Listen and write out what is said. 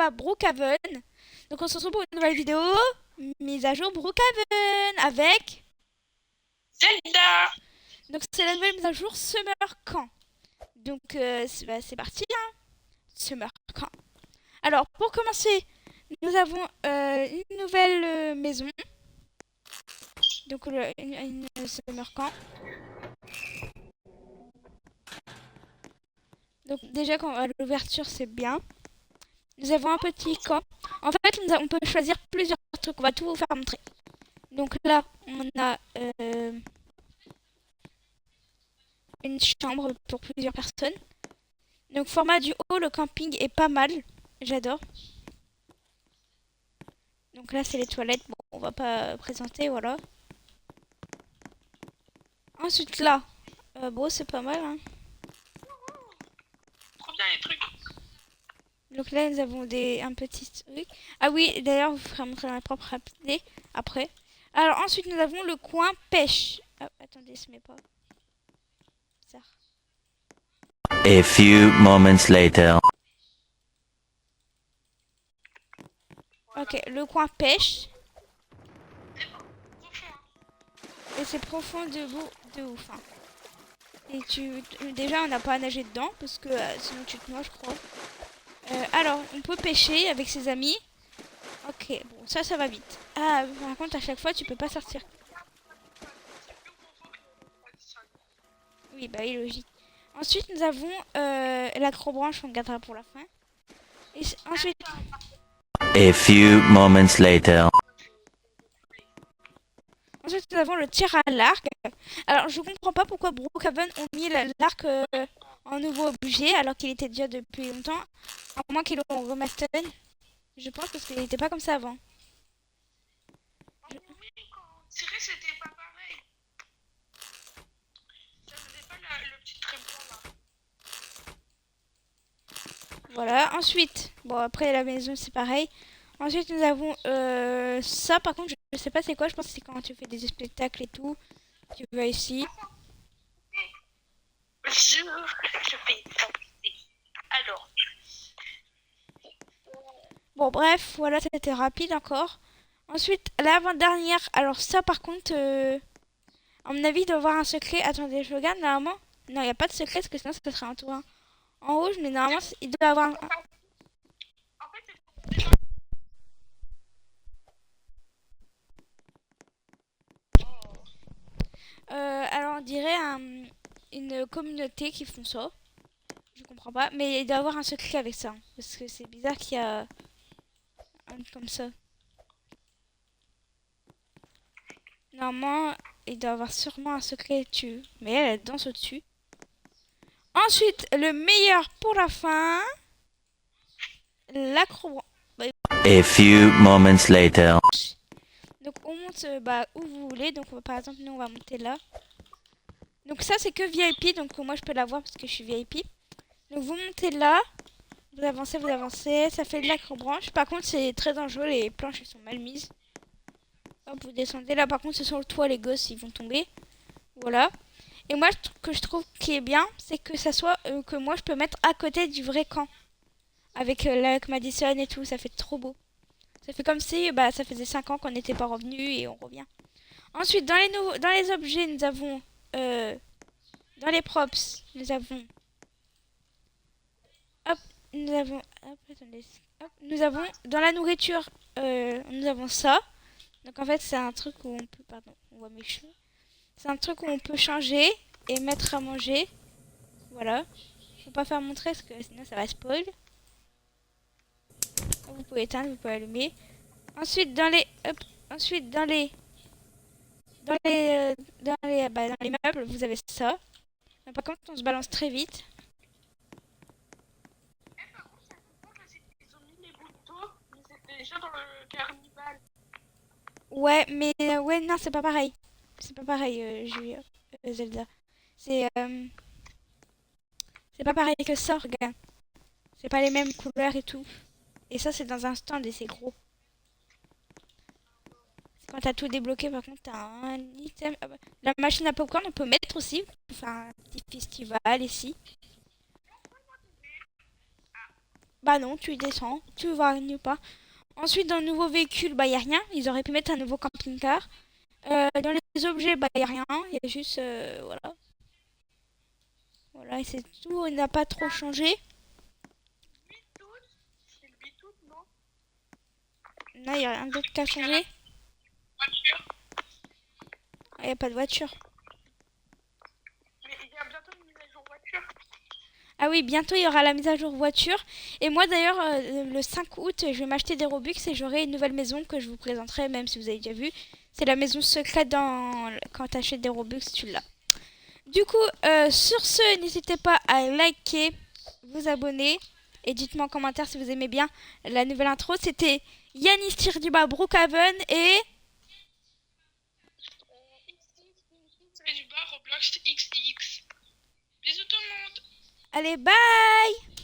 à Brookhaven. Donc on se retrouve pour une nouvelle vidéo. Mise à jour Brookhaven avec... Zelda. Donc c'est la nouvelle mise à jour Summer Camp. Donc c'est parti, hein. Summer Camp. Alors pour commencer, nous avons une nouvelle maison. Donc une Summer Camp. Donc déjà quand à l'ouverture c'est bien. Nous avons un petit camp. En fait on peut choisir plusieurs trucs. On va tout vous faire montrer. Donc là on a une chambre pour plusieurs personnes. Donc format du haut, le camping est pas mal. J'adore. Donc là c'est les toilettes. Bon, on va pas présenter, voilà. Ensuite là, bon c'est pas mal, hein. Trop bien les trucs. Donc là nous avons un petit truc. Ah oui, d'ailleurs vous ferez montrer ma propre appelée après. Alors ensuite nous avons le coin pêche. Ah, attendez, se met pas. Ça. A few moments later. Ok, le coin pêche. Et c'est profond de ouf, hein. Et déjà on n'a pas à nager dedans parce que sinon tu te noies, je crois. Alors on peut pêcher avec ses amis. Ok, bon ça va vite. Ah par contre à chaque fois tu peux pas sortir. Oui bah oui, logique. Ensuite nous avons l'acrobranche, on gardera pour la fin. Et ensuite A few moments later. nous avons le tir à l'arc. Alors je comprends pas pourquoi Brookhaven ont mis l'arc en nouveau objet alors qu'il était déjà depuis longtemps. À moins qu'ils l'ont remaster. Je pense parce qu'il n'était pas comme ça avant. C'est vrai, c'était pas pareil. Ça faisait pas le petit trait blanc là. Voilà, ensuite, bon après la maison c'est pareil. Ensuite nous avons ça par contre je sais pas c'est quoi, je pense que c'est quand tu fais des spectacles et tout. Tu vas ici. Je fais ça. Alors. Bon bref, voilà c'était rapide encore. Ensuite l'avant-dernière, alors ça par contre, à mon avis il doit y avoir un secret. Attendez je regarde normalement. Non il n'y a pas de secret parce que sinon ça serait un tour en rouge mais normalement il doit y avoir un... En fait, c'est alors on dirait une communauté qui font ça. Je comprends pas. Mais il doit y avoir un secret avec ça, hein. Parce que c'est bizarre qu'il y a un comme ça. Normalement, il doit y avoir sûrement un secret dessus. Mais elle danse au-dessus. Ensuite, le meilleur pour la fin. L'acrobranche. A few moments later. Donc on monte où vous voulez. Donc par exemple, nous on va monter là. Donc ça c'est que VIP. Donc moi je peux l'avoir parce que je suis VIP. Donc vous montez là. Vous avancez. Ça fait de l'acrobranche. Par contre c'est très dangereux. Les planches elles sont mal mises. Hop, vous descendez. Là, par contre, c'est sur le toit, les gosses, ils vont tomber. Voilà. Et moi, que je trouve qui est bien, c'est que ça soit que moi, je peux mettre à côté du vrai camp. Avec Lac Madison et tout, ça fait trop beau. Ça fait comme si ça faisait 5 ans qu'on n'était pas revenu et on revient. Ensuite, dans les objets, nous avons... dans les props, nous avons... Hop, nous avons... Hop, attendez. Hop, nous avons... Dans la nourriture, nous avons ça. Donc en fait, c'est un truc où on peut... Pardon, on voit mes cheveux. C'est un truc où on peut changer et mettre à manger. Voilà. Faut pas faire montrer parce que sinon ça va spoil. Vous pouvez éteindre, vous pouvez allumer. Ensuite dans les... Hop, ensuite dans les... dans les meubles, vous avez ça. Mais par contre, on se balance très vite. par contre, ça comprend que ils ont mis les boules d'eau, mais c'était déjà dans le carnival. Ouais, mais... ouais, non, c'est pas pareil. C'est pas pareil, Zelda. C'est... c'est pas pareil que ça, regarde. C'est pas les mêmes couleurs et tout. Et ça, c'est dans un stand et c'est gros. Quand t'as tout débloqué, par contre, t'as un item. Ah bah, la machine à popcorn, on peut mettre aussi. On peut faire un petit festival ici. Bah non, tu descends, tu vois nulle part. Ensuite, dans le nouveau véhicule, bah y a rien. Ils auraient pu mettre un nouveau camping-car. Dans les objets, bah y a rien. Il y a juste, voilà. Voilà, et c'est tout. Il n'a pas trop changé. 8 août. C'est le 8 août, non? Là, il n'y a rien d'autre qu'à changer. Voiture. Il n'y a pas de voiture. Mais il y a bientôt une mise à jour voiture. Ah oui, bientôt il y aura la mise à jour voiture. Et moi d'ailleurs, le 5 août, je vais m'acheter des Robux et j'aurai une nouvelle maison que je vous présenterai, même si vous avez déjà vu. C'est la maison secrète quand tu achètes des Robux, tu l'as. Du coup, sur ce, n'hésitez pas à liker, vous abonner et dites-moi en commentaire si vous aimez bien la nouvelle intro. C'était Yanis tire du bas Brookhaven et XX, Roblox XX. Bisous tout le monde. allez, bye!